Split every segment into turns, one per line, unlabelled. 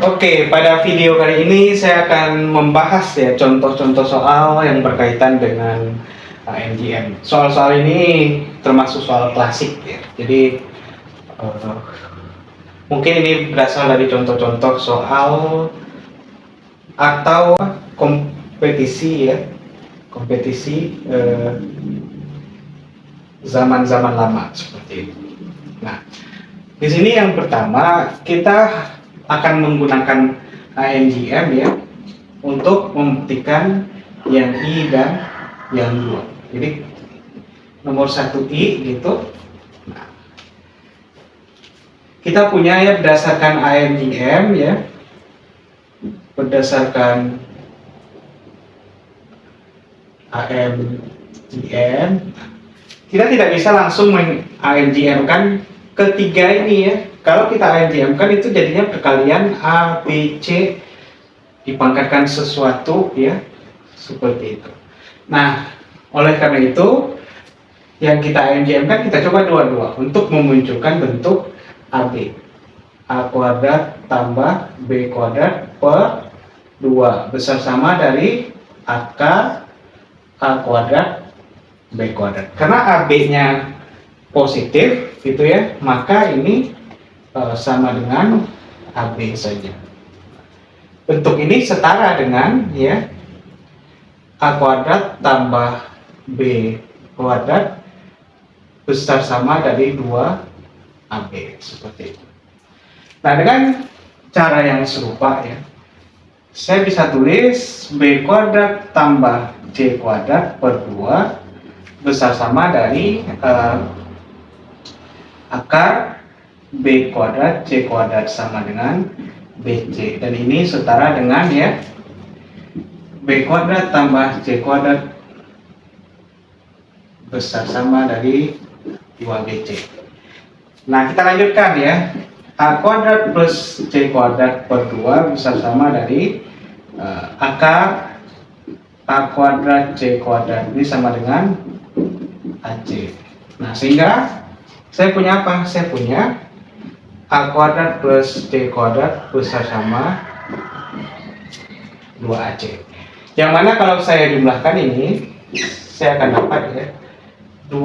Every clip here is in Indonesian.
Oke, pada video kali ini saya akan membahas ya contoh-contoh soal yang berkaitan dengan NGM. Soal-soal ini termasuk soal klasik ya. Jadi eh, mungkin ini berasal dari contoh-contoh soal atau kompetisi ya, kompetisi zaman-zaman lama seperti itu. Nah, di sini yang pertama kita akan menggunakan ANGM ya untuk membuktikan yang I dan yang 2. Jadi nomor 1 I gitu. Nah, kita punya ya berdasarkan ANGM ya. Berdasarkan ANGM kita tidak bisa langsung ANGM kan ketiga ini ya. Kalau kita ANGM kan itu jadinya perkalian A, B, C dipangkatkan sesuatu ya, seperti itu. Nah, oleh karena itu yang kita ANGM kan kita coba dua-dua untuk memunculkan bentuk AB. A kuadrat tambah B kuadrat per 2 besar sama dari akar A kuadrat B kuadrat. Karena AB-nya positif gitu ya, maka ini sama dengan AB saja. Bentuk ini setara dengan ya A kuadrat tambah B kuadrat besar sama dari 2AB seperti itu. Nah, dengan cara yang serupa ya, saya bisa tulis B kuadrat tambah C kuadrat per 2 besar sama dari akar B kuadrat C kuadrat sama dengan BC, dan ini setara dengan ya B kuadrat tambah C kuadrat besar sama dari 2BC. Nah, kita lanjutkan ya. A kuadrat plus C kuadrat per 2 besar sama dari akar A kuadrat C kuadrat ini sama dengan AC. Nah, sehingga saya punya apa? Saya punya A kuadrat plus C kuadrat besar sama 2AC. Yang mana kalau saya jumlahkan ini, saya akan dapat ya 2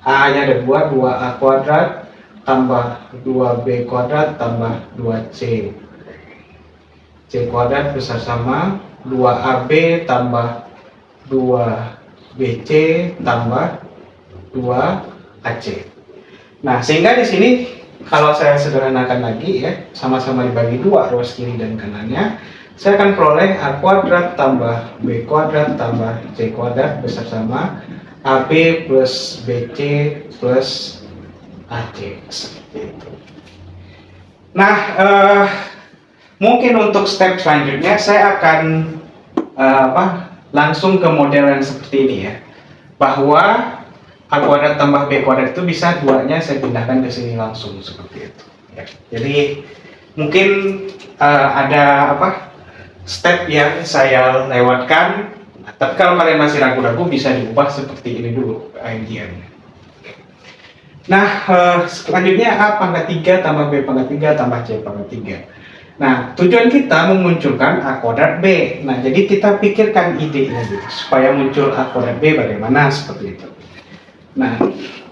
A nya ada 2A kuadrat tambah 2B kuadrat tambah 2C C kuadrat besar sama 2AB tambah 2BC tambah 2AC. Nah, sehingga di sini kalau saya sederhanakan lagi ya, sama-sama dibagi 2 ruas kiri dan kanannya, saya akan peroleh A kuadrat tambah B kuadrat tambah C kuadrat besar sama AB plus BC plus AC seperti itu. Nah, mungkin untuk step selanjutnya saya akan langsung ke model yang seperti ini ya, bahwa A kuadrat tambah B kuadrat itu bisa duanya saya pindahkan ke sini langsung seperti itu ya. Jadi mungkin ada step yang saya lewatkan, tapi kalau kalian masih ragu-ragu bisa diubah seperti ini dulu ANGM. Nah, selanjutnya A pangkat 3 tambah B pangkat 3 tambah C pangkat 3. Nah, tujuan kita memunculkan A kuadrat B. Nah, jadi kita pikirkan idenya dulu supaya muncul A kuadrat B bagaimana seperti itu. Nah,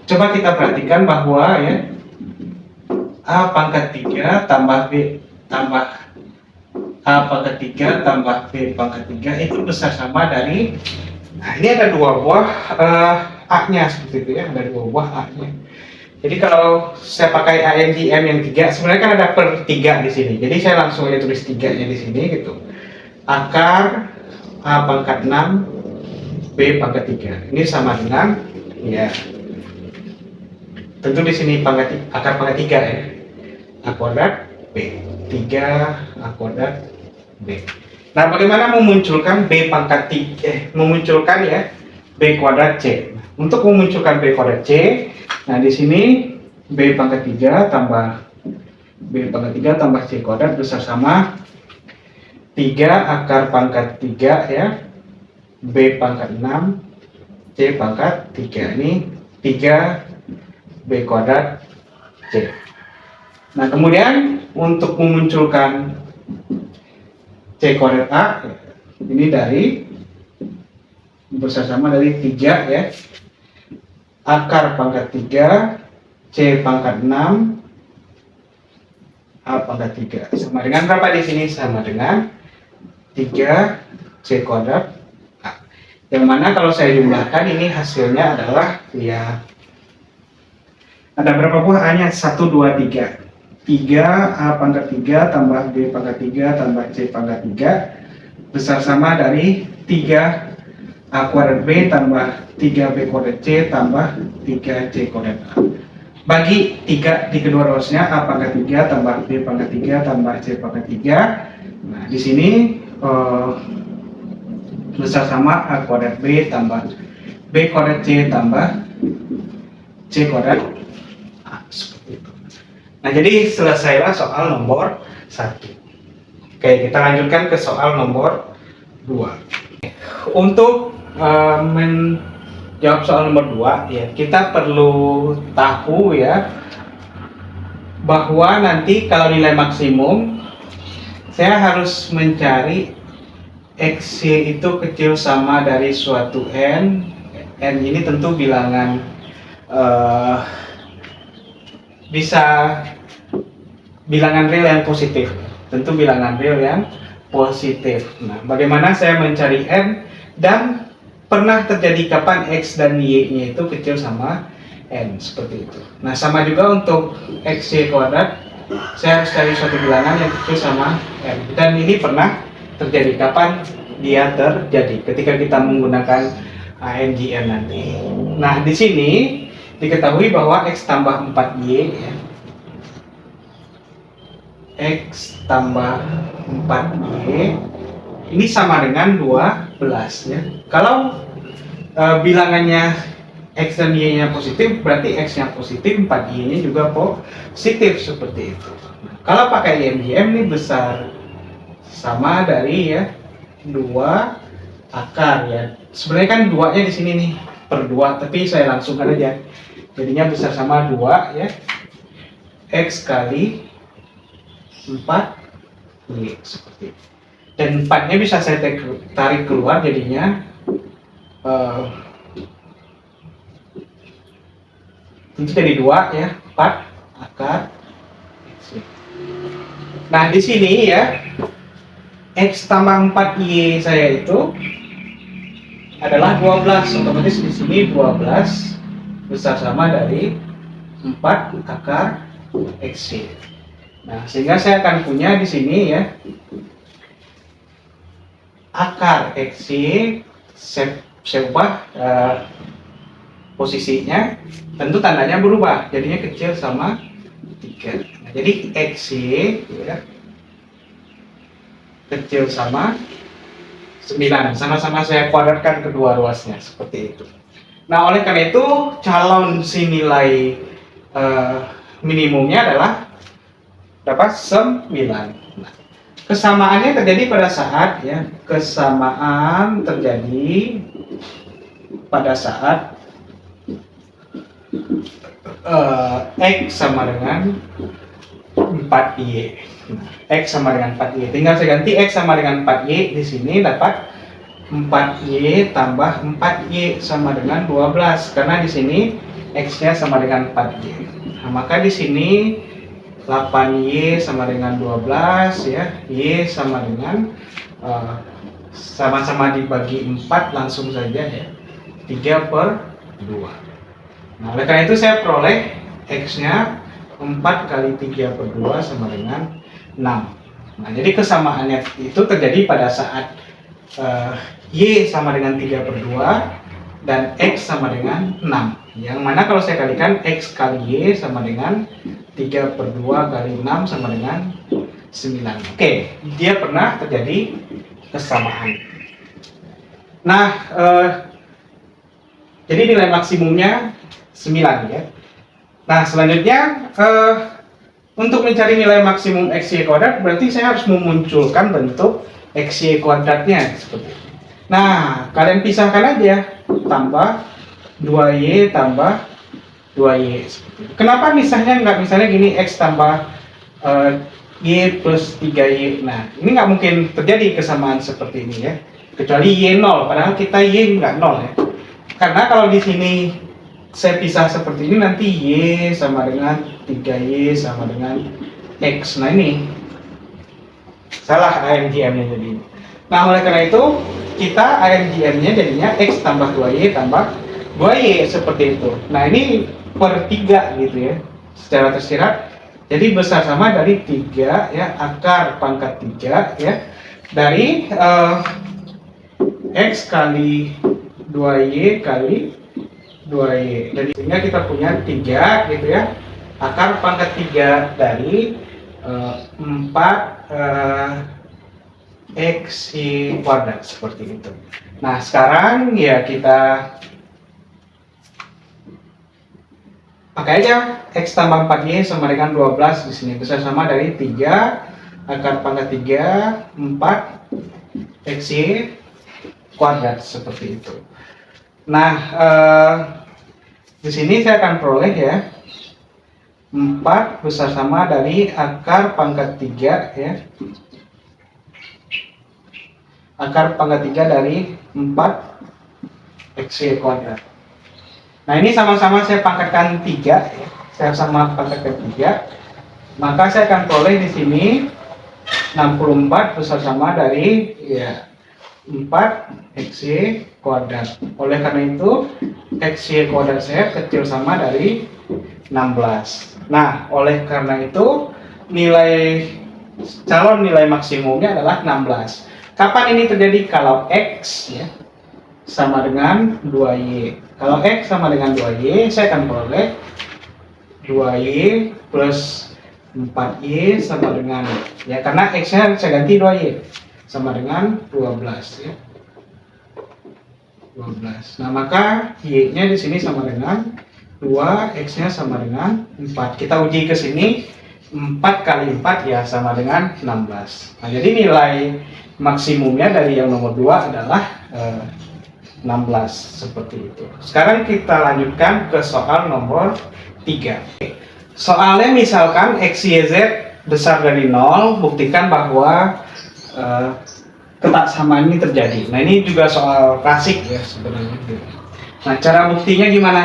coba kita perhatikan bahwa ya A pangkat 3 tambah B tambah A pangkat 3 tambah B pangkat 3 itu besar sama dari, nah ini ada 2 buah A-nya seperti itu ya, ada 2 buah A-nya. Jadi kalau saya pakai ANGM yang 3, sebenarnya kan ada per 3 di sini. Jadi saya langsung aja tulis 3-nya di sini gitu. Akar A pangkat 6 B pangkat 3. Ini sama dengan ya, tentu di sini akar pangkat 3 ya. A kuadrat B 3 A kuadrat B. Nah, bagaimana memunculkan B pangkat 3 memunculkan ya B kuadrat C. Untuk memunculkan B kuadrat C, nah di sini B pangkat 3 tambah B pangkat 3 tambah C kuadrat besar sama 3 akar pangkat 3 ya B pangkat 6 C pangkat 3. Ini 3 B kuadrat C. Nah, kemudian untuk memunculkan C kuadrat A, ini dari besar sama dari 3 ya. Akar pangkat 3, C pangkat 6, A pangkat 3. Sama dengan berapa di sini? Sama dengan 3 C kuadrat A. Yang mana kalau saya jumlahkan ini hasilnya adalah ya ada berapa buah A-nya? 1, 2, 3. 3 A pangkat 3 tambah B pangkat 3 tambah C pangkat 3 besar sama dari 3 A kuadrat B tambah 3 B kuadrat C tambah 3 C kuadrat A. Bagi 3 di kedua ruasnya, A pangkat 3 tambah B pangkat 3 tambah C pangkat 3. Nah, di sini besar sama A kuadrat B tambah B kuadrat C tambah C kuadrat A, seperti itu. Nah, jadi selesailah soal nomor 1. Oke, kita lanjutkan ke soal nomor 2. Untuk menjawab soal nomor 2 ya, kita perlu tahu ya bahwa nanti kalau nilai maksimum saya harus mencari XY itu kecil sama dari suatu N. N ini tentu bilangan bisa bilangan real yang positif, tentu bilangan real yang positif. Nah, bagaimana saya mencari N dan pernah terjadi kapan X dan Y-nya itu kecil sama N, seperti itu. Nah, sama juga untuk XY kuadrat, saya harus cari suatu bilangan yang kecil sama N, dan ini pernah terjadi kapan dia terjadi ketika kita menggunakan ANGN nanti. Nah, di sini diketahui bahwa X tambah 4Y ya. X tambah 4Y ini sama dengan 12 ya. Kalau bilangannya X dan Y nya positif, berarti X nya positif, 4Y nya juga positif, seperti itu. Nah, kalau pakai IMGM ini besar sama dari ya 2 akar ya. Sebenarnya kan 2 nya di sini nih per 2, tapi saya langsungkan aja. Jadinya besar sama 2 ya, X kali 4Y, seperti itu. Dan 4 nya bisa saya tarik keluar, jadinya itu jadi 2 ya, 4 akar X. Nah, di sini ya X tambah 4Y saya itu adalah 12, otomatis di sini 12 besar sama dari 4 akar XY. Nah, sehingga saya akan punya di sini ya akar XY, saya ubah posisinya, tentu tandanya berubah, jadinya kecil sama 3. Nah, jadi XY ya, kecil sama 9, sama-sama saya kuadratkan kedua ruasnya, seperti itu. Nah, oleh karena itu calon si nilai minimumnya adalah berapa? 9. Nah, kesamaannya terjadi pada saat ya, kesamaan terjadi pada saat X sama dengan 4Y. Nah, X sama dengan 4Y. Tinggal saya ganti X sama dengan 4Y, di sini dapat 4Y tambah 4Y sama dengan 12, karena di sini X-nya sama dengan 4Y. Nah, maka di sini 8Y sama dengan 12 ya, Y sama dengan sama-sama dibagi 4 langsung saja ya, 3/2. Nah, oleh karena itu saya peroleh X-nya 4 kali 3/2 sama dengan 6. Nah, jadi kesamaannya itu terjadi pada saat Y sama dengan 3/2 dan X sama dengan 6. Yang mana kalau saya kalikan X kali Y sama dengan 3/2 kali 6 sama dengan 9. Oke, dia pernah terjadi kesamaan. Nah, jadi nilai maksimumnya 9 ya. Nah, selanjutnya untuk mencari nilai maksimum XY kuadrat, berarti saya harus memunculkan bentuk XY kuadratnya seperti ini. Nah, kalian pisahkan aja, tambah 2Y tambah 2Y seperti itu. Kenapa misalnya nggak misalnya gini, X tambah Y plus 3Y. Nah, ini nggak mungkin terjadi kesamaan seperti ini ya, kecuali Y 0, padahal kita Y nggak 0 ya. Karena kalau di sini saya pisah seperti ini, nanti Y sama dengan 3Y sama dengan X. Nah ini salah AMGM-nya jadi. Nah oleh karena itu kita AMGM-nya jadinya X tambah 2Y tambah 2Y seperti itu. Nah ini per 3 gitu ya, secara tersirat. Jadi besar sama dari 3 ya, akar pangkat 3 ya, dari X kali 2Y kali 2Y. Jadi sehingga kita punya 3 gitu ya, akar pangkat 3 dari 4 XY kuadrat seperti itu. Nah sekarang ya kita pakai aja X tambah 4Y sama dengan 12 di sini, besar sama dari 3 akar pangkat 3 4 XY kuadrat seperti itu. Nah di sini saya akan peroleh ya 4 besar sama dari akar pangkat 3 ya, akar pangkat 3 dari 4 XY kuadrat. Nah ini sama-sama saya pangkatkan 3 ya. Saya sama pangkatkan 3, maka saya akan peroleh di sini 64 besar sama dari ya 4 XY kuadrat. Oleh karena itu XY kuadrat saya kecil sama dari 16. Nah oleh karena itu calon nilai maksimumnya adalah 16. Kapan ini terjadi? Kalau X ya sama dengan 2Y. Kalau X sama dengan 2Y, saya akan peroleh 2Y plus 4Y sama dengan, ya karena X-nya saya ganti 2Y, sama dengan 12 ya. 12. Nah, maka Y-nya di sini sama dengan 2, X-nya sama dengan 4. Kita uji ke sini, 4 kali 4 ya sama dengan 16. Nah, jadi nilai maksimumnya dari yang nomor 2 adalah 16 seperti itu. Sekarang kita lanjutkan ke soal nomor 3. Soalnya misalkan X, Y, Z besar dari 0, buktikan bahwa ketaksamaan ini terjadi. Nah ini juga soal klasik ya sebenarnya. Nah cara buktinya gimana?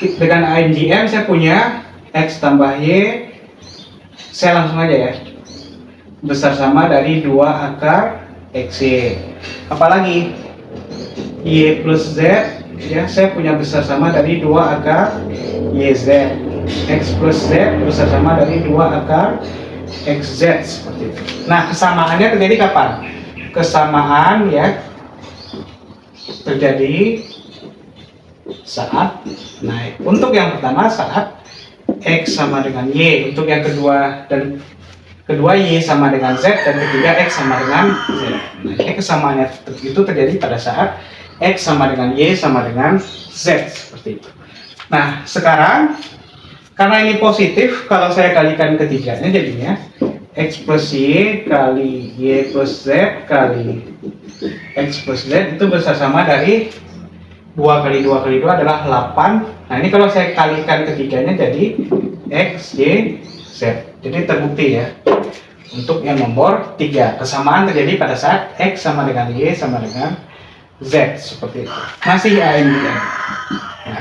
Dengan AMGM saya punya X tambah Y, saya langsung aja ya, besar sama dari 2 akar XY. Apalagi Y plus Z ya, saya punya besar sama dari 2 akar YZ. X plus Z besar sama dari 2 akar XZ seperti itu. Nah kesamaannya terjadi kapan? Kesamaan ya terjadi saat naik. Untuk yang pertama saat X sama dengan Y, untuk yang kedua dan kedua Y sama dengan Z, dan ketiga X sama dengan Z. Nah ini kesamaannya itu terjadi pada saat X sama dengan Y sama dengan Z seperti itu. Nah sekarang karena ini positif, kalau saya kalikan ketiganya jadinya X plus Y kali Y plus Z kali X plus Z itu besar sama dari 2 kali 2 kali 2 adalah 8. Nah ini kalau saya kalikan ketiganya jadi X, Y, Z. Jadi terbukti ya untuk yang nomor 3, kesamaan terjadi pada saat X sama dengan Y sama dengan Z seperti itu. Masih AMGM. Nah,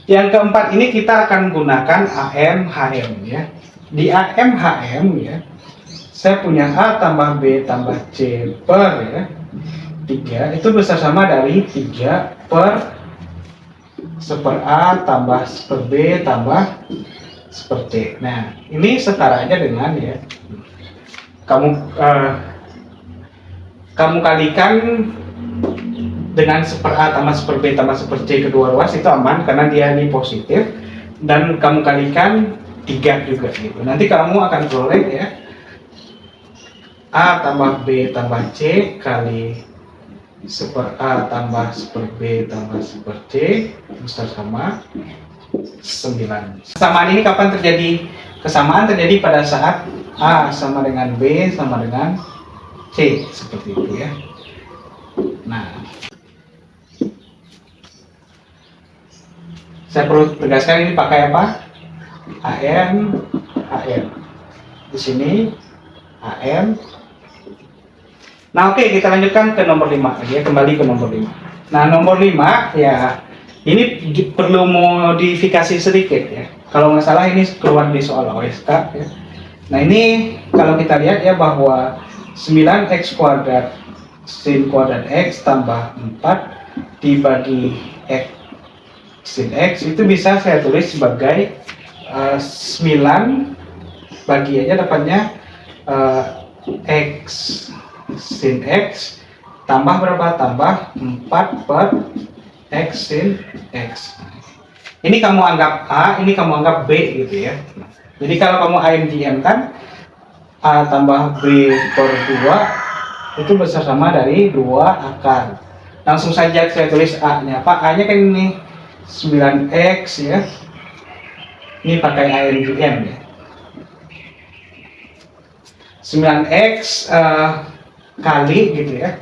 yang keempat ini kita akan gunakan AMHM ya. Di AMHM ya, saya punya A tambah B tambah C per ya 3 itu besar sama dari 3 per 1 per A tambah 1 per B tambah 1 per C. Nah ini setara aja dengan ya kamu kalikan dengan 1 per A tambah 1 per B tambah 1 per C kedua ruas, itu aman karena dia ini positif, dan kamu kalikan 3 juga gitu. Nanti kamu akan peroleh ya A tambah B tambah C kali 1 per A tambah 1 per B tambah 1 per C besar sama 9. Kesamaan ini kapan terjadi? Kesamaan terjadi pada saat A sama dengan B sama dengan C seperti itu ya. Nah saya perlu tegaskan ini pakai apa? AM AM. Di sini AM. Nah, oke, kita lanjutkan ke nomor 5 ya, kembali ke nomor 5. Nah, nomor 5 ya, ini perlu modifikasi sedikit ya. Kalau nggak salah ini keluar di soal OSK ya. Nah, ini kalau kita lihat ya bahwa 9x kuadrat sin kuadrat x tambah 4 dibagi x sin x itu bisa saya tulis sebagai 9 bagi aja dapatnya x sin x tambah berapa? Tambah 4 per x sin x. Ini kamu anggap A, ini kamu anggap B gitu ya. Jadi kalau kamu AMGM kan A tambah B per 2 itu besar sama dari 2 akar. Langsung saja saya tulis A-nya. Pak, A-nya kan ini 9x ya. Ini pakai AMGM ya. 9x kali gitu ya,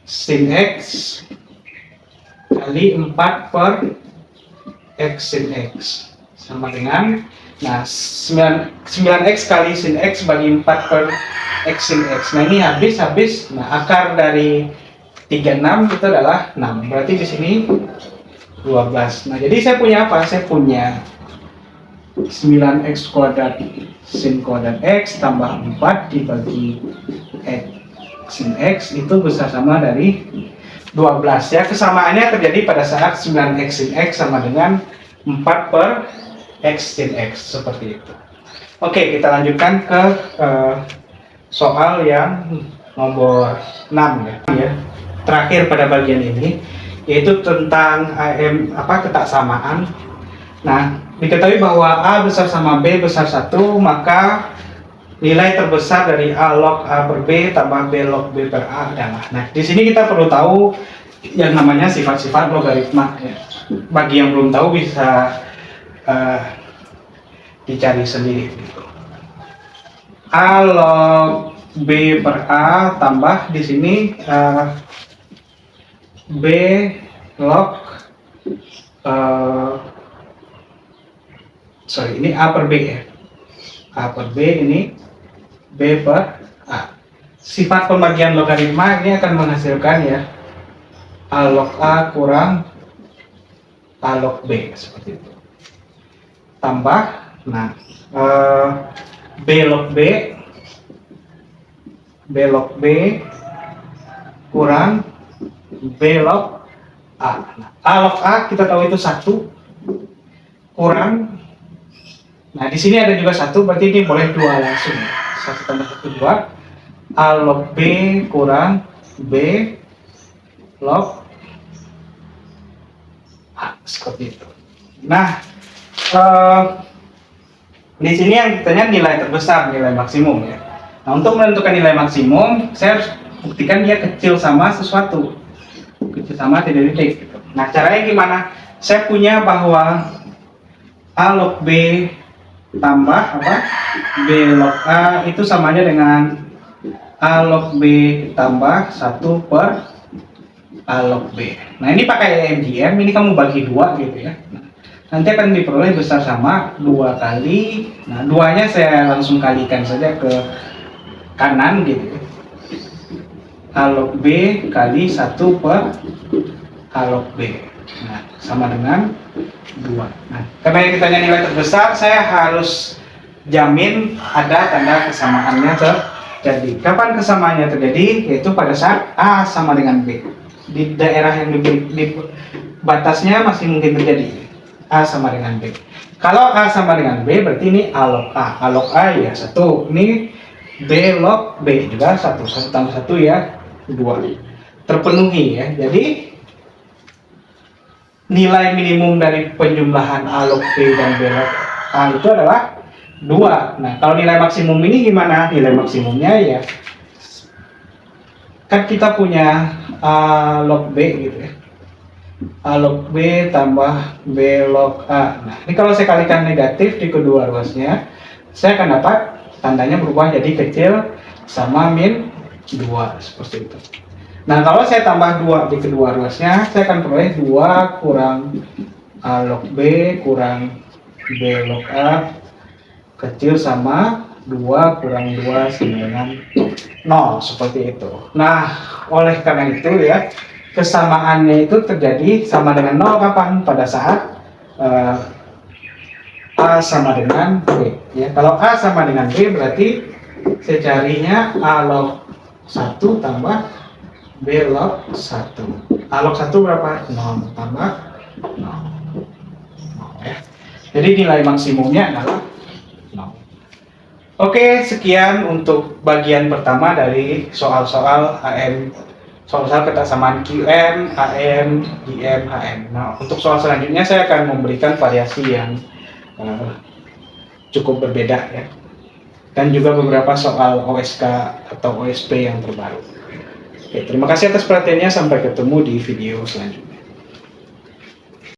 sin x kali 4 per x sin x sama dengan, nah 9x kali sin x bagi 4 per x sin x. Nah ini habis, nah akar dari 36 itu adalah 6, berarti di sini 12. Nah jadi saya punya apa? Saya punya 9x kuadrat sin kuadrat x tambah 4 dibagi x sin x itu besar sama dari 12 ya. Kesamaannya terjadi pada saat 9x sin x sama dengan 4 per x sin x seperti itu. Oke, kita lanjutkan ke soal yang nomor 6 ya. Terakhir pada bagian ini yaitu tentang ketaksamaan. Nah, diketahui bahwa A besar sama B besar 1, maka nilai terbesar dari A log A per B tambah B log B per A adalah. Nah, di sini kita perlu tahu yang namanya sifat-sifat logaritma ya. Bagi yang belum tahu bisa dicari sendiri gitu. A log B per A tambah di sini B log ini A per B ya. A per B ini B per A. Sifat pembagian logaritma ini akan menghasilkan ya A log A kurang A log B seperti itu. Tambah, nah B log B kurang B log A. Nah, A log A kita tahu itu 1 kurang. Nah, di sini ada juga 1, berarti ini boleh 2 langsung. 1 tambah 1 2. A log B kurang B log A seperti itu. Nah, di sini yang ditanya nilai terbesar, nilai maksimum ya. Nah, untuk menentukan nilai maksimum, saya harus buktikan dia kecil sama sesuatu, kecil sama titik-titik. Gitu. Nah, caranya gimana? Saya punya bahwa A log B tambah B log A itu samanya dengan A log B tambah 1 per A log B. Nah ini pakai AMGM, ini kamu bagi 2 gitu ya. Nah, nanti akan diperoleh besar sama 2 kali. Nah 2-nya saya langsung kalikan saja ke kanan gitu ya. A log B kali 1 per A log B. Nah sama dengan 2. Nah, karena yang ditanya nilai terbesar, saya harus jamin ada tanda kesamaannya terjadi. Kapan kesamaannya terjadi? Yaitu pada saat A sama dengan B. Di daerah yang di batasnya masih mungkin terjadi A sama dengan B. Kalau A sama dengan B, berarti ini A log A. A log A ya 1. Ini B log B juga 1. 1 tambah 1 ya 2. Terpenuhi ya. Jadi nilai minimum dari penjumlahan A log B dan B log A itu adalah 2. Nah, kalau nilai maksimum ini gimana? Nilai maksimumnya ya kan kita punya A log B gitu ya. A log B tambah B log A. Nah, ini kalau saya kalikan negatif di kedua ruasnya, saya akan dapat tandanya berubah jadi kecil sama min 2 seperti itu. Nah, kalau saya tambah 2 di kedua ruasnya, saya akan peroleh 2 kurang A log B kurang B log A kecil sama 2 kurang 2 sama dengan 0, seperti itu. Nah, oleh karena itu ya, kesamaannya itu terjadi sama dengan 0 kapan? Pada saat A sama dengan B. Ya, kalau A sama dengan B berarti saya carinya A log 1 tambah B log 1. A log 1 berapa? 0 tambah 0. Ya. Jadi nilai maksimumnya adalah 0. Oke, sekian untuk bagian pertama dari soal-soal AM, soal-soal kesamaan QM, AM, IM, HM. Nah, untuk soal selanjutnya saya akan memberikan variasi yang cukup berbeda ya, dan juga beberapa soal OSK atau OSP yang terbaru. Oke, terima kasih atas perhatiannya, sampai ketemu di video selanjutnya.